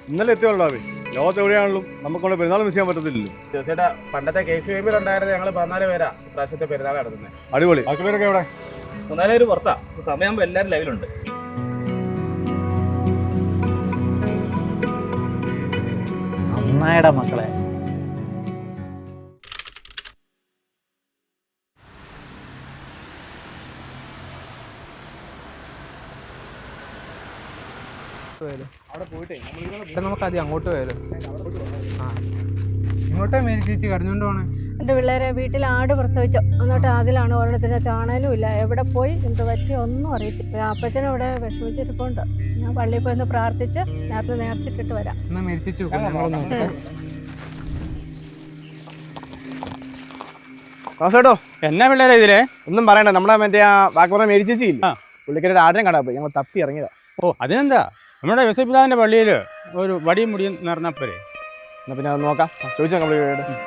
ഇന്നലെ എത്തിയുള്ളൂ ലോകത്ത് എവിടെയാണല്ലോ നമുക്കുള്ള പെരുന്നാൾ മിസ് ചെയ്യാൻ പറ്റത്തില്ലല്ലോ. ജോസിയുടെ പണ്ടത്തെ KCB ഉണ്ടായിരുന്നത് ഞങ്ങൾ 14 പേരാ പ്രാവശ്യത്തെ പെരുന്നാൾ നടത്തുന്നത്. അടിപൊളി. ബാക്കിയുള്ളവരൊക്കെ എവിടെ? 4 പേര് പുറത്താ. സമയമാകുമ്പോൾ എല്ലാവരും ലൈവിലുണ്ട്. അമ്മായിടെ മക്കളെ നമുക്ക് ആദ്യം അങ്ങോട്ട് പോയാലും ഇങ്ങോട്ടേ മേരി ചേച്ചി കരഞ്ഞോണ്ട് പോണേ. എൻ്റെ പിള്ളേരെ വീട്ടിൽ ആട് പ്രസവിച്ചു എന്നിട്ട് അതിലാണ് ഓരോരുത്തരെ കാണാനും ഇല്ല, എവിടെ പോയി എന്ത് പറ്റി ഒന്നും അറിയത്തില്ല. അപ്പച്ചനും ഇവിടെ വിഷമിച്ചിരിപ്പുണ്ട്. ഞാൻ പള്ളിയിൽ പോയി ഒന്ന് പ്രാർത്ഥിച്ച് നേർച്ചിട്ടിട്ട് വരാം. എന്നാ മേരി ചേച്ചി വാസേട്ടോ, എന്നാ പിള്ളേരെ ഇതിലെ ഒന്നും പറയണ്ട. നമ്മളെ മറ്റേ ആ വാക്കുറ മേടിച്ചേച്ചി ഇല്ല, പുള്ളിക്കാരുടെ ആടിനെ കണ്ടാ പോയി ഞങ്ങൾ തപ്പി ഇറങ്ങിയതാ. ഓ അതിനെന്താ, നമ്മുടെ യോസേപ്പിതാവിന്റെ പള്ളിയിൽ ഒരു വടിയും മുടിയും നേർന്നപ്പോരെ. എന്നാ പിന്നെ അത് നോക്കാം, ചോദിച്ചു നോക്കാം.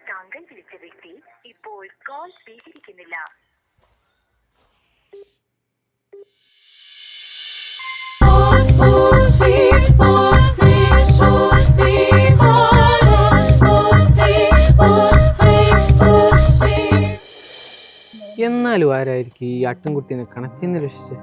താങ്കൾ വിളിച്ച വ്യക്തി ഇപ്പോൾ കോൾ സ്വീകരിക്കുന്നില്ല. എന്നാലും ആരായിരിക്കും ഈ ആട്ടിൻകുട്ടീനെ കണക്റ്റിന്ന് രക്ഷിച്ച്?